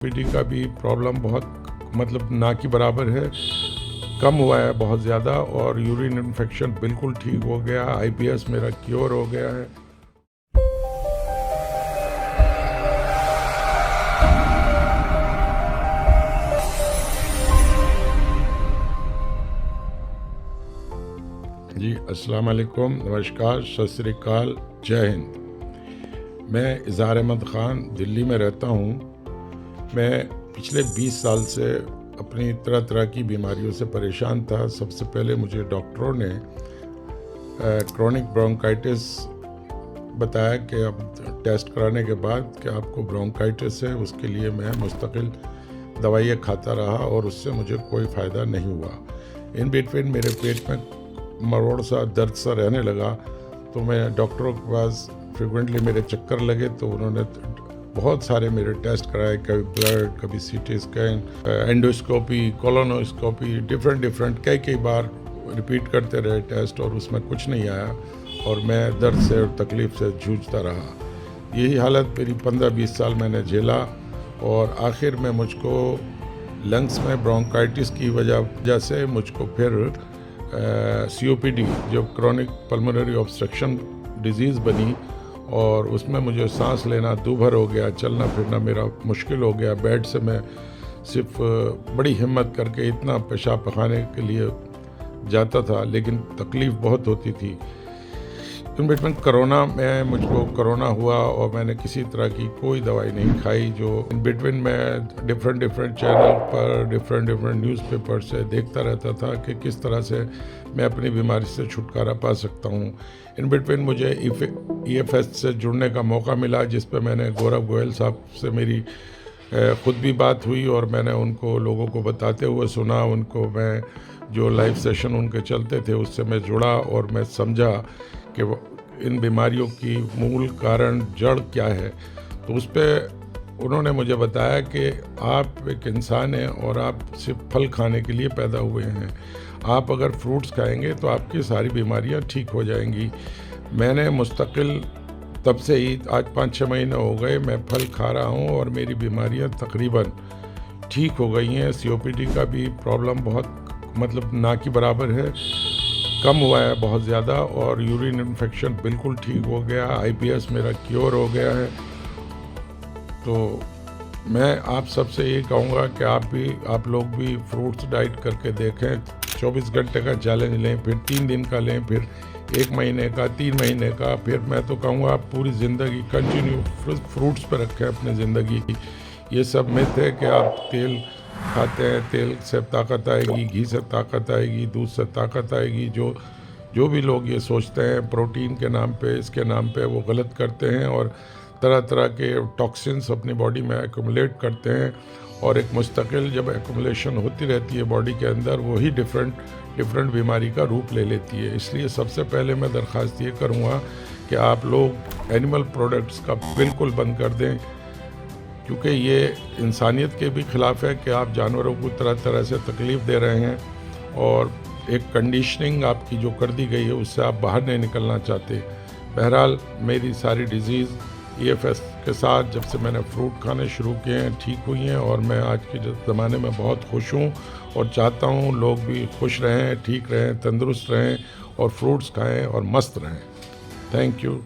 PT का भी problem बहुत ना के बराबर है, कम हुआ है बहुत ज़्यादा, और यूरिन इन्फेक्शन बिल्कुल ठीक हो गया। आईबीएस मेरा क्योर हो गया है। जी अस्सलाम वालेकुम, नमस्कार, सत श्री अकाल, जय हिंद। मैं इज़हार अहमद ख़ान दिल्ली में रहता हूँ। मैं पिछले 20 साल से अपनी तरह तरह की बीमारियों से परेशान था। सबसे पहले मुझे डॉक्टरों ने क्रोनिक ब्रोंकाइटिस बताया कि अब टेस्ट कराने के बाद कि आपको ब्रोंकाइटिस है। उसके लिए मैं मुस्तकिल दवाइयाँ खाता रहा और उससे मुझे कोई फ़ायदा नहीं हुआ। इन बिटवीन मेरे पेट में मरोड़ सा दर्द सा रहने लगा, तो मैं डॉक्टरों के पास फ्रिक्वेंटली मेरे चक्कर लगे, तो उन्होंने बहुत सारे मेरे टेस्ट कराए, कभी ब्लड, कभी CT scan, endoscopy, colonoscopy, different कई बार रिपीट करते रहे टेस्ट, और उसमें कुछ नहीं आया और मैं दर्द से और तकलीफ़ से जूझता रहा। यही हालत मेरी 15-20 साल मैंने झेला, और आखिर में मुझको लंग्स में ब्रोंकाइटिस की वजह से मुझको फिर COPD जो क्रोनिक पल्मोनरी ऑब्स्ट्रक्शन डिजीज़ बनी, और उसमें मुझे सांस लेना दूभर हो गया, चलना फिरना मेरा मुश्किल हो गया। बेड से मैं सिर्फ बड़ी हिम्मत करके इतना पेशाब पखाने के लिए जाता था, लेकिन तकलीफ़ बहुत होती थी। इन बिटवीन कोरोना में मुझको कोरोना हुआ और मैंने किसी तरह की कोई दवाई नहीं खाई। जो इन बिटवीन मैं डिफरेंट चैनल पर डिफरेंट न्यूज़पेपर से देखता रहता था कि किस तरह से मैं अपनी बीमारी से छुटकारा पा सकता हूँ। इन बिटवीन मुझे EFS से जुड़ने का मौका मिला, जिस पर मैंने गौरव गोयल साहब से मेरी ख़ुद भी बात हुई, और मैंने उनको लोगों को बताते हुए सुना। उनको मैं जो लाइव सेशन उनके चलते थे उससे मैं जुड़ा, और मैं समझा कि इन बीमारियों की मूल कारण जड़ क्या है। तो उस पर उन्होंने मुझे बताया कि आप एक इंसान हैं और आप सिर्फ फल खाने के लिए पैदा हुए हैं। आप अगर फ्रूट्स खाएंगे तो आपकी सारी बीमारियां ठीक हो जाएंगी। मैंने मुस्तकिल तब से ही आज 5-6 महीने हो गए मैं फल खा रहा हूं, और मेरी बीमारियां तकरीबन ठीक हो गई हैं। COPD का भी प्रॉब्लम बहुत ना के बराबर है, कम हुआ है बहुत ज़्यादा, और यूरिन इन्फेक्शन बिल्कुल ठीक हो गया। IBS मेरा क्योर हो गया है। तो मैं आप सबसे ये कहूँगा कि आप लोग भी फ्रूट्स डाइट करके देखें। 24 घंटे का चैलेंज लें, फिर 3 दिन का लें, फिर 1 महीने का, 3 महीने का, फिर मैं तो कहूँगा आप पूरी ज़िंदगी कंटिन्यू फ्रूट्स पर रखें अपनी ज़िंदगी। ये सब मिथ है कि आप तेल खाते हैं, तेल से ताकत आएगी, घी से ताकत आएगी, दूध से ताकत आएगी। जो भी लोग ये सोचते हैं प्रोटीन के नाम पे, इसके नाम पे, वो गलत करते हैं, और तरह तरह के टॉक्सिन्स अपनी बॉडी में एक्यूमुलेट करते हैं, और एक मुस्तकिल जब एक्यूमुलेशन होती रहती है बॉडी के अंदर, वही डिफरेंट बीमारी का रूप ले लेती है। इसलिए सबसे पहले मैं दरख्वास्त ये करूँगा कि आप लोग एनिमल प्रोडक्ट्स का बिल्कुल बंद कर दें, क्योंकि ये इंसानियत के भी ख़िलाफ़ है कि आप जानवरों को तरह तरह से तकलीफ़ दे रहे हैं, और एक कंडीशनिंग आपकी जो कर दी गई है उससे आप बाहर नहीं निकलना चाहते। बहरहाल मेरी सारी डिज़ीज़ EFS के साथ जब से मैंने फ्रूट खाने शुरू किए हैं ठीक हुई हैं, और मैं आज के ज़माने में बहुत खुश हूँ, और चाहता हूँ लोग भी खुश रहें, ठीक रहें, तंदुरुस्त रहें, और फ्रूट्स खाएँ और मस्त रहें। Thank you.